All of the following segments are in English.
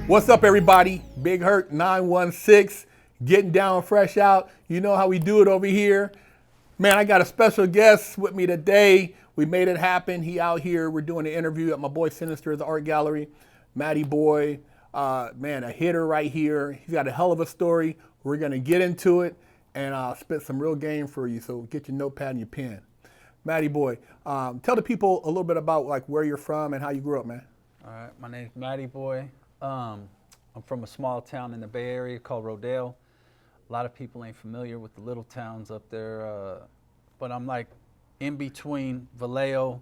What's up, everybody? Big Hurt 916, getting down fresh out. You know how we do it over here. Man, I got a special guest with me today. We made it happen. He out here. We're doing an interview at my boy Sinister at the art gallery. Matty Boy, man, a hitter right here. He's got a hell of a story. We're gonna get into it and spit some real game for you. So get your notepad and your pen. Matty Boy, tell the people a little bit about like where you're from and how you grew up, man. All right, my name's Matty Boy. I'm from a small town in the Bay Area called Rodale. A lot of people ain't familiar with the little towns up there, but I'm like in between Vallejo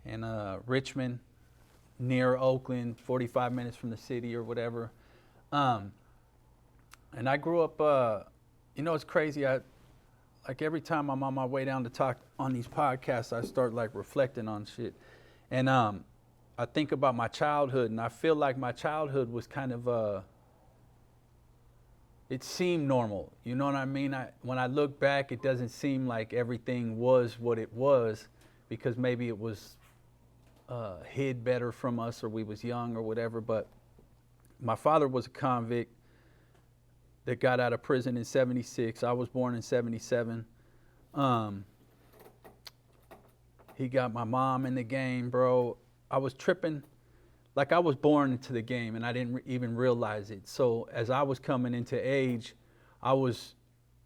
and Richmond, near Oakland, 45 minutes from the city or whatever. And I grew up, it's crazy. Like every time I'm on my way down to talk on these podcasts, I start like reflecting on shit. And I think about my childhood, and I feel like my childhood was kind of, it seemed normal. You know what I mean? When I look back, it doesn't seem like everything was what it was, because maybe it was hid better from us, or we was young or whatever. But my father was a convict that got out of prison in 76. I was born in 77. He got my mom in the game, bro. I was tripping, like I was born into the game and I didn't even realize it. So as I was coming into age, I was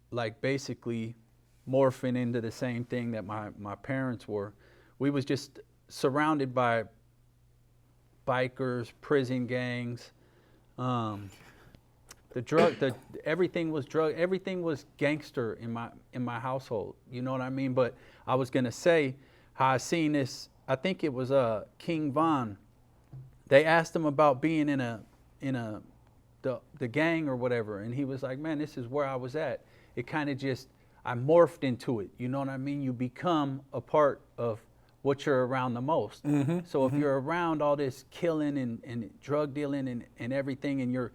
like basically morphing into the same thing that my parents were. We was just surrounded by bikers, prison gangs, everything was gangster in my household. You know what I mean? But I was gonna say how I seen this. I think it was King Von. They asked him about being in the gang or whatever, and he was like, "Man, this is where I was at." It kind of just, I morphed into it. You know what I mean? You become a part of what you're around the most. Mm-hmm, so if you're around all this killing and drug dealing and everything, and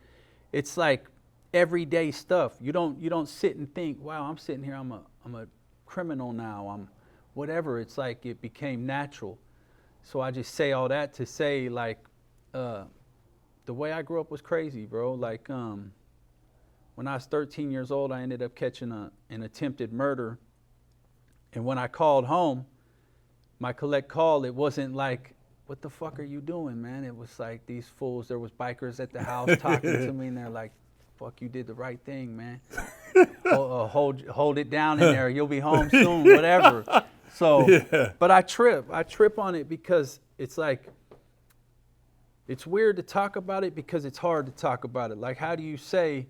it's like everyday stuff. You don't sit and think, "Wow, I'm sitting here. I'm a criminal now. I'm whatever." It's like it became natural. So I just say all that to say, like, the way I grew up was crazy, bro. Like, when I was 13 years old, I ended up catching an attempted murder. And when I called home, my collect call, it wasn't like, "What the fuck are you doing, man?" It was like, these fools, there was bikers at the house talking to me, and they're like, "Fuck, you did the right thing, man. Hold it down in there. You'll be home soon," whatever. So, yeah. But I trip on it because it's like, it's weird to talk about it because it's hard to talk about it. Like, how do you say,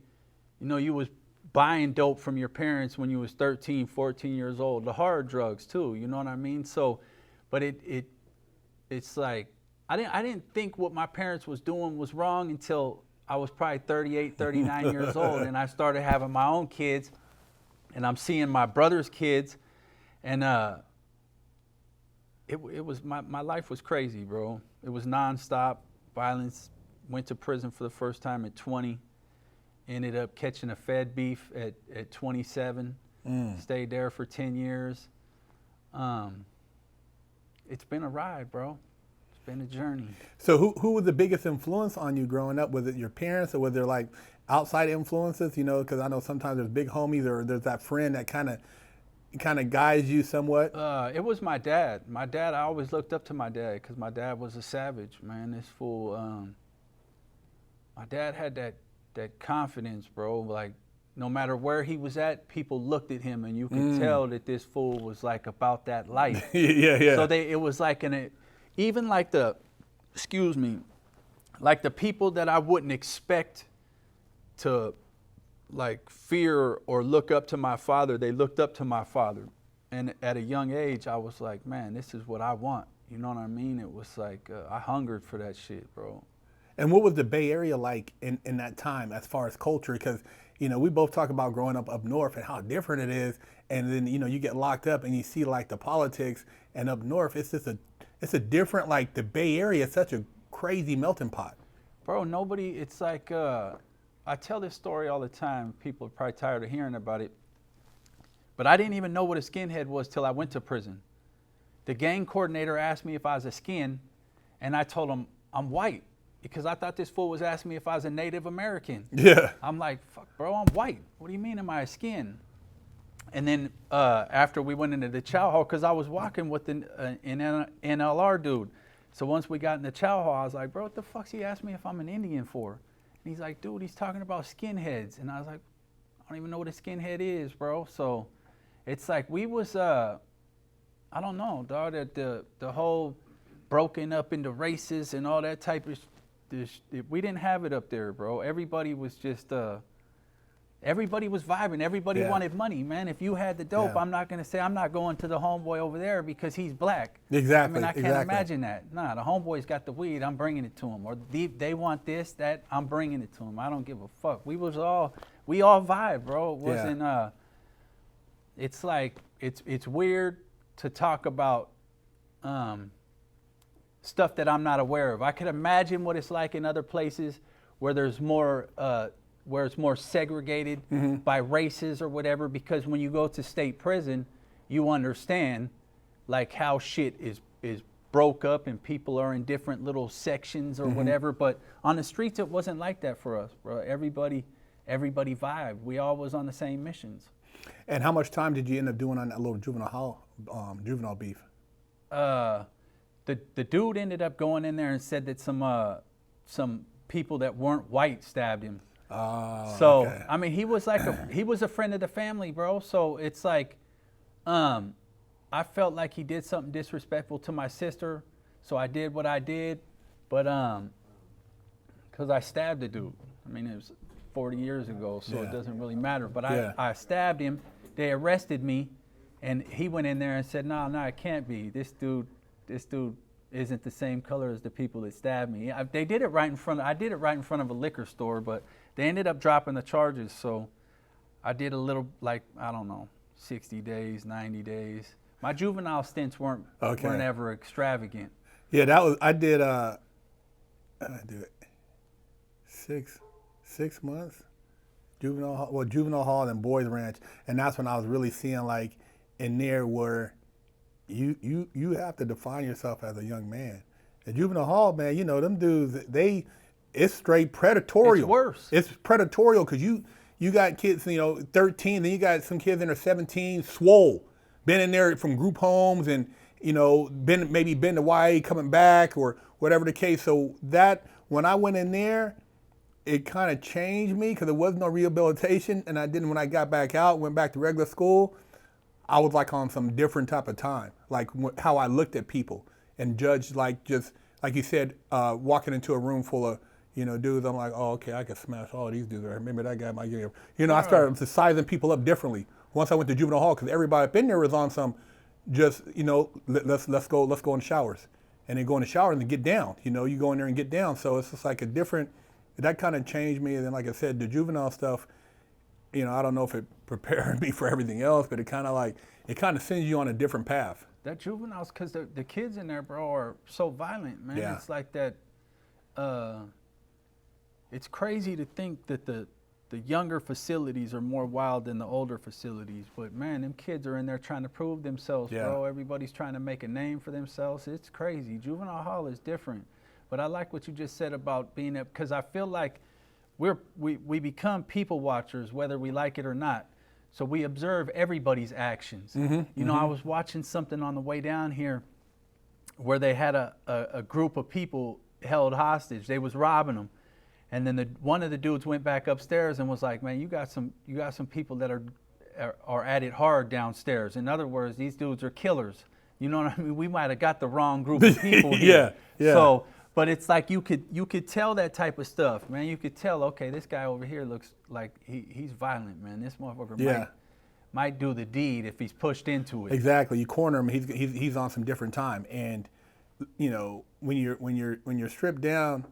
you was buying dope from your parents when you was 13, 14 years old, the hard drugs too, you know what I mean? So, but it's like, I didn't think what my parents was doing was wrong until I was probably 38, 39 years old, and I started having my own kids, and I'm seeing my brother's kids, and it was my life was crazy, bro. It was nonstop violence. Went to prison for the first time at 20. Ended up catching a Fed beef at 27. Stayed there for 10 years. It's been a ride, bro. It's been a journey. So who was the biggest influence on you growing up? Was it your parents, or was there like outside influences? Because I know sometimes there's big homies, or there's that friend that kind of guides you somewhat. It was my dad. I always looked up to my dad because my dad was a savage, man. This fool. My dad had that confidence, bro. Like, no matter where he was at, people looked at him, and you could tell that this fool was like about that life. Yeah. So it was like even like the people that I wouldn't expect to like fear or look up to my father, they looked up to my father. And at a young age, I was like, man, this is what I want. You know what I mean? It was like, I hungered for that shit, bro. And what was the Bay Area like in that time as far as culture? Because, we both talk about growing up north and how different it is. And then, you get locked up and you see like the politics, and up north, it's a different, like the Bay Area is such a crazy melting pot. Bro, it's like, I tell this story all the time. People are probably tired of hearing about it. But I didn't even know what a skinhead was till I went to prison. The gang coordinator asked me if I was a skin, and I told him I'm white. because I thought this fool was asking me if I was a Native American. Yeah. I'm like, fuck, bro, I'm white. What do you mean, am I skin? And then after we went into the chow hall, because I was walking with an NLR dude. So once we got in the chow hall, I was like, bro, what the fuck's he asking me if I'm an Indian for? And he's like, dude, he's talking about skinheads. And I was like, I don't even know what a skinhead is, bro. So it's like we was, I don't know, dog, that the whole broken up into races and all that type of we didn't have it up there, bro. Everybody was just, everybody was vibing. Everybody wanted money, man. If you had the dope, I'm not going to say I'm not going to the homeboy over there because he's black. Exactly. I mean, I can't imagine that. Nah, the homeboy's got the weed. I'm bringing it to him. Or they want this, that. I'm bringing it to him. I don't give a fuck. We all vibe, bro. It wasn't, it's like, it's weird to talk about stuff that I'm not aware of. I could imagine what it's like in other places where there's more, where it's more segregated by races or whatever, because when you go to state prison, you understand like how shit is broke up and people are in different little sections or whatever. But on the streets, it wasn't like that for us, bro. Everybody vibed. We all was on the same missions. And how much time did you end up doing on that little juvenile beef? The dude ended up going in there and said that some people that weren't white stabbed him. So okay. I mean, he was like he was a friend of the family, bro. So it's like, I felt like he did something disrespectful to my sister, so I did what I did. But because I stabbed the dude. I mean, it was 40 years ago, so it doesn't really matter. But I stabbed him. They arrested me, and he went in there and said, "No, it can't be. This dude isn't the same color as the people that stabbed me." They did it right in front. I did it right in front of a liquor store, but they ended up dropping the charges. So I did a little, like, I don't know, 60 days, 90 days. My juvenile stints weren't ever extravagant. Yeah, that was, I did it 6 months, juvenile hall and boys ranch, and that's when I was really seeing like in there where you have to define yourself as a young man. At juvenile hall, man, you know, them dudes, it's straight predatorial. It's worse. It's predatorial because you got kids, 13, then you got some kids in their 17, swole, been in there from group homes and, been to YA coming back or whatever the case. So that, when I went in there, it kind of changed me because there was no rehabilitation. And when I got back out, went back to regular school, I was like on some different type of time, like how I looked at people and judged, like just like you said, walking into a room full of dudes. I'm like, oh, okay, I could smash all these dudes. Or maybe that guy might get. I started sizing people up differently once I went to juvenile hall because everybody up in there was on some, just let's go in the showers, and then go in the shower and then get down. You go in there and get down. So it's just like a different. That kind of changed me. And then, like I said, the juvenile stuff. I don't know if it prepared me for everything else, but it kind of sends you on a different path. That juveniles, because the kids in there, bro, are so violent, man. Yeah. It's like that. It's crazy to think that the younger facilities are more wild than the older facilities. But man, them kids are in there trying to prove themselves, bro. Everybody's trying to make a name for themselves. It's crazy. Juvenile hall is different. But I like what you just said about being there, because I feel like we become people watchers, whether we like it or not. So we observe everybody's actions. I was watching something on the way down here where they had a group of people held hostage. They was robbing them. And then one of the dudes went back upstairs and was like, man, you got some people that are at it hard downstairs. In other words, these dudes are killers. You know what I mean? We might have got the wrong group of people here. Yeah. So, but it's like you could tell that type of stuff, man. You could tell, okay, this guy over here looks like he's violent, man. This motherfucker might do the deed if he's pushed into it. Exactly. You corner him, he's on some different time. And when you're stripped down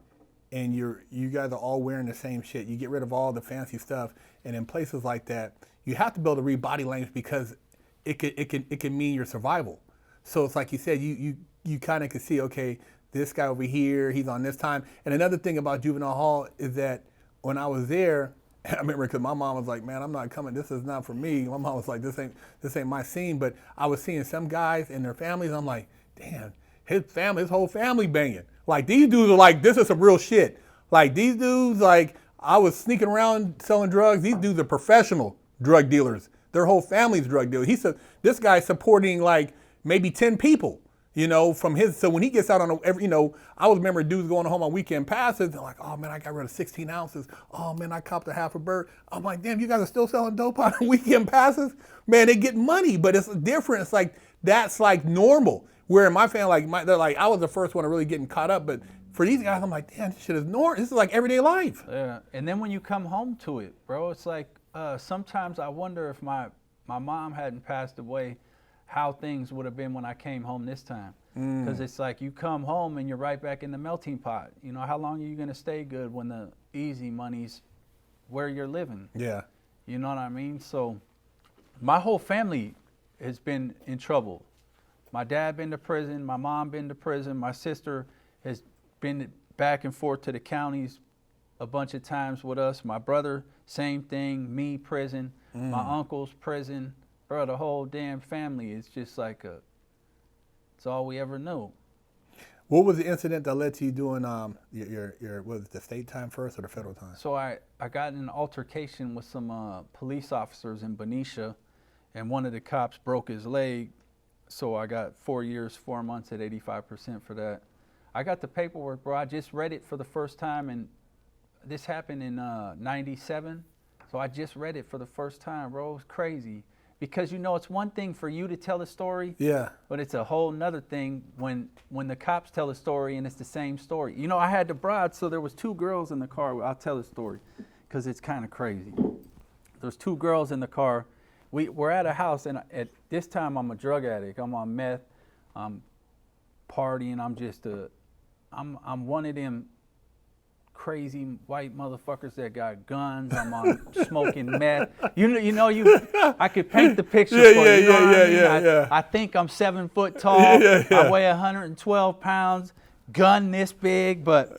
and you guys are all wearing the same shit, you get rid of all the fancy stuff. And in places like that, you have to be able to read body language because it can mean your survival. So it's like you said, you kind of can see, okay, this guy over here, he's on this time. And another thing about juvenile hall is that when I was there, I remember because my mom was like, man, I'm not coming. This is not for me. My mom was like, this ain't my scene. But I was seeing some guys and their families. I'm like, damn, his whole family banging. Like these dudes are like, this is some real shit. Like these dudes, like I was sneaking around selling drugs. These dudes are professional drug dealers. Their whole family's drug dealers. He said this guy's supporting like maybe 10 people, you know, from his. So when he gets out on every, you know, I was remember dudes going home on weekend passes. They're like, oh man, I got rid of 16 ounces. Oh man, I copped a half a bird. I'm like, damn, you guys are still selling dope on weekend passes? Man, they get money, but it's different. It's like that's like normal. Where in my family, like they're like, I was the first one to really getting caught up, but for these guys, I'm like, damn, this shit is normal. This is like everyday life. Yeah, and then when you come home to it, bro, it's like sometimes I wonder if my mom hadn't passed away, how things would have been when I came home this time. Because it's like you come home and you're right back in the melting pot. You know, how long are you going to stay good when the easy money's where you're living? Yeah. You know what I mean? So my whole family has been in trouble. My dad been to prison, my mom been to prison, my sister has been back and forth to the counties a bunch of times with us. My brother, same thing, me, prison. My uncle's prison. Bro, the whole damn family is just like it's all we ever knew. What was the incident that led to you doing your was it the state time first or the federal time? So I got in an altercation with some police officers in Benicia, and one of the cops broke his leg. So I got 4 years, 4 months at 85% for that. I got the paperwork, bro. I just read it for the first time, and this happened in 97. So I just read it for the first time, bro. It was crazy. Because, you know, it's one thing for you to tell a story, Yeah. but it's a whole nother thing when the cops tell a story and it's the same story. You know, I had the bride, so there was 2 girls in the car. I'll tell the story because it's kind of crazy. There's 2 girls in the car. We're at a house, and at this time I'm a drug addict. I'm on meth. I'm partying. I'm one of them crazy white motherfuckers that got guns. I'm on smoking meth. I could paint the picture for you. You know what I mean? I think I'm 7 foot tall. I weigh 112 pounds. Gun this big, but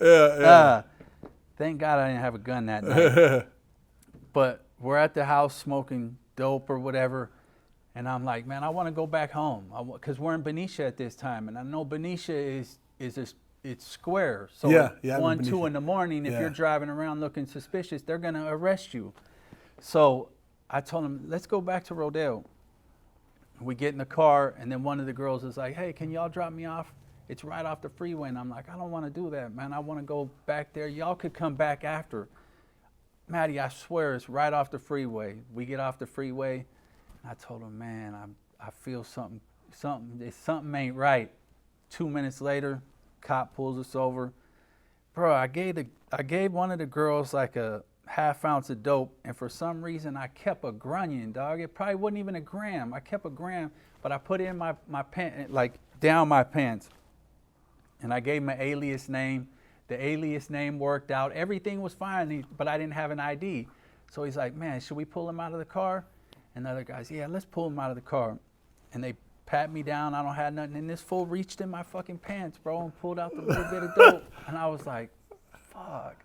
thank God I didn't have a gun that night. But we're at the house smoking dope or whatever, and I'm like, man, I want to go back home because we're in Benicia at this time, and I know Benicia it's square, so 1, 2 in the morning, if you're driving around looking suspicious, they're gonna arrest you. So I told him, let's go back to Rodeo. We get in the car, and then one of the girls is like, hey, can y'all drop me off? It's right off the freeway. And I'm like, I don't want to do that, man. I want to go back there. Y'all could come back after. Matty, I swear it's right off the freeway. We get off the freeway, and I told him, man, I feel something ain't right. 2 minutes later, cop pulls us over. Bro, I gave one of the girls like a half ounce of dope, and for some reason I kept a grunion, dog. It probably wasn't even a gram. I kept a gram, but I put it in my pants, like down my pants. And I gave him an alias name. The alias name worked out. Everything was fine, but I didn't have an ID. So he's like, man, should we pull him out of the car? And the other guy's, yeah, let's pull him out of the car. And they pat me down. I don't have nothing. And this fool reached in my fucking pants, bro, and pulled out the little bit of dope. And I was like, fuck.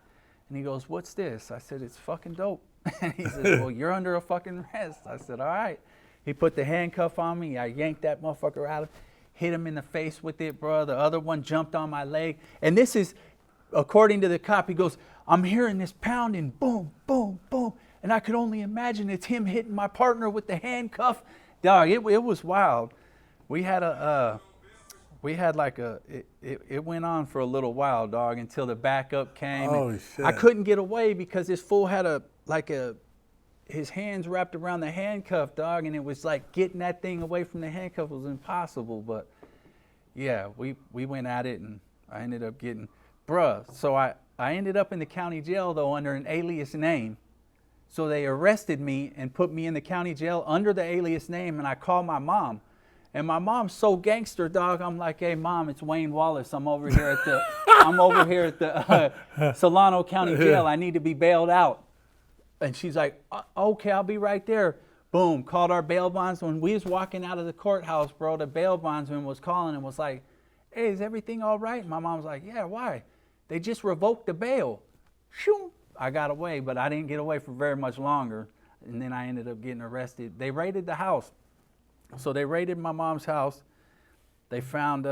And he goes, what's this? I said, it's fucking dope. And he says, well, you're under a fucking arrest. I said, all right. He put the handcuff on me. I yanked that motherfucker out, hit him in the face with it, bro. The other one jumped on my leg. And this is, according to the cop, he goes, I'm hearing this pounding, boom, boom, boom. And I could only imagine it's him hitting my partner with the handcuff. Dog, it was wild. It went on for a little while, dog, until the backup came. Oh, shit. I couldn't get away because this fool had his hands wrapped around the handcuff, dog, and it was like getting that thing away from the handcuff was impossible. But yeah, we went at it, and I ended up getting, so I ended up in the county jail, though, under an alias name. So they arrested me and put me in the county jail under the alias name, and I called my mom. And my mom's so gangster, dog. I'm like, hey, Mom, it's Wayne Wallace. I'm over here at the Solano County Jail. I need to be bailed out. And she's like, okay, I'll be right there. Boom, called our bail bondsman. We was walking out of the courthouse, bro. The bail bondsman was calling and was like, hey, is everything all right? And my mom's like, yeah, why? They just revoked the bail. Shoo. I got away, but I didn't get away for very much longer. And then I ended up getting arrested. They raided the house. So they raided my mom's house. They found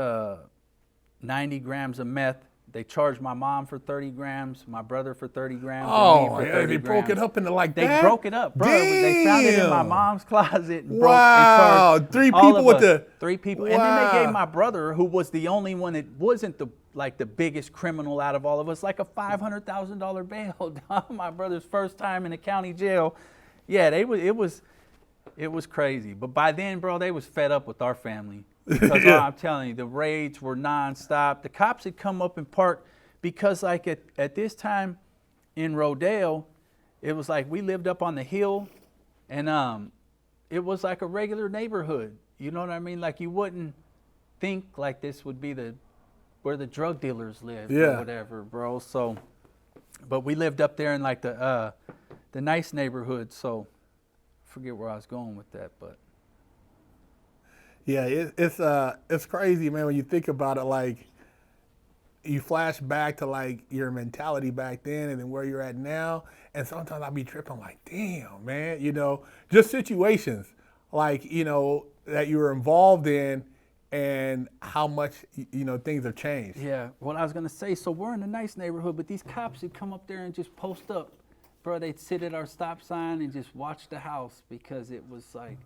90 grams of meth They charged my mom for 30 grams, my brother for 30 grams, and Oh, me for yeah, 30 they broke grams. it up into like They that? broke it up, bro. They found it in my Damn. mom's closet. And Wow, broke, they charged 3 all people of with us, the 3 people, Wow. and then they gave my brother, who was the only one that wasn't the biggest criminal out of all of us, like a $500,000 bail. My brother's first time in the county jail. Yeah, it was crazy. But by then, bro, they was fed up with our family. Because I'm telling you, the raids were nonstop. The cops had come up and parked because, like, at this time in Rodale, it was like we lived up on the hill, and it was like a regular neighborhood. You know what I mean? Like, you wouldn't think like this would be where the drug dealers live or whatever, bro. So, but we lived up there in like the nice neighborhood. So, I forget where I was going with that, but. Yeah, it's crazy, man, when you think about it. Like, you flash back to like your mentality back then and then where you're at now, and sometimes I'll be tripping like, damn, man, you know, just situations like, you know, that you were involved in and how much, you know, things have changed. Yeah, what I was gonna say, so we're in a nice neighborhood, but these cops would come up there and just post up. Bro, they'd sit at our stop sign and just watch the house, because it was like,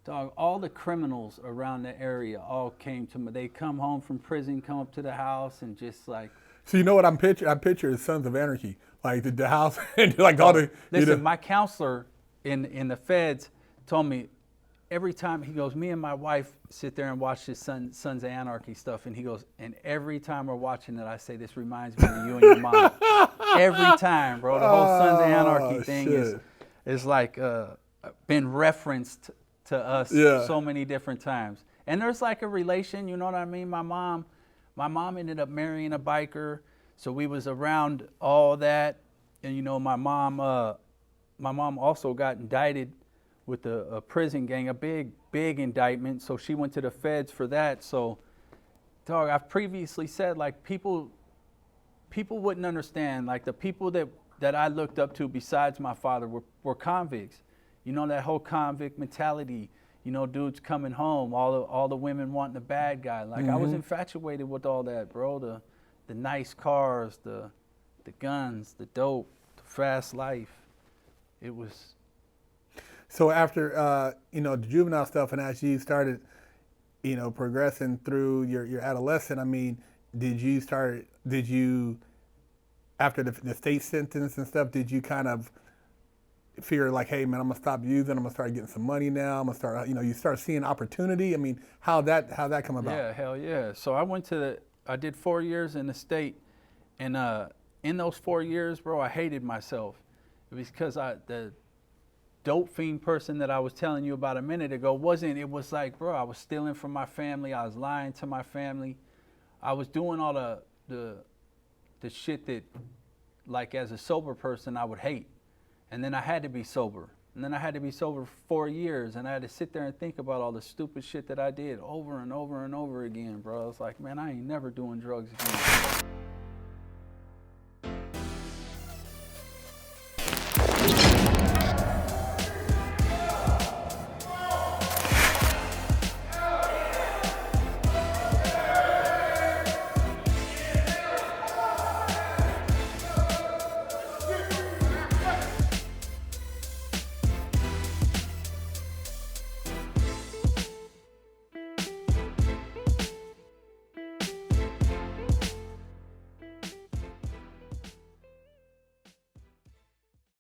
dog, all the criminals around the area all came to me. They come home from prison, come up to the house, and just like. So you know what I'm picturing? I picture Sons of Anarchy, like the house and like all the. Listen, you know. my counselor in the feds told me every time, he goes, me and my wife sit there and watch this Sons of Anarchy stuff, and he goes, and every time we're watching it, I say, this reminds me of you and your mom. Every time, bro. The whole Sons of Anarchy thing is like been referenced to us so many different times. And there's like a relation, you know what I mean? My mom ended up marrying a biker, so we was around all that. And you know, my mom also got indicted with a prison gang, a big indictment, so she went to the feds for that. So, dog, I've previously said, like, people wouldn't understand, like, the people that I looked up to besides my father were convicts. You know, that whole convict mentality, you know, dudes coming home, all the women wanting the bad guy. Like, I was infatuated with all that, bro. The nice cars, the guns, the dope, the fast life. It was. So after, you know, the juvenile stuff, and as you started, you know, progressing through your adolescent, I mean, did you, after the state sentence and stuff, did you kind of figure like, hey man, I'm gonna stop using, I'm gonna start getting some money now, I'm gonna start, you know, you start seeing opportunity? I mean, how'd that come about? Yeah, hell yeah. So I did 4 years in the state, and in those 4 years, bro, I hated myself. It was because the dope fiend person that I was telling you about a minute ago it was like, bro, I was stealing from my family, I was lying to my family, I was doing all the shit that, like, as a sober person I would hate. And then I had to be sober. And then I had to be sober for 4 years, and I had to sit there and think about all the stupid shit that I did over and over and over again, bro. I was like, man, I ain't never doing drugs again.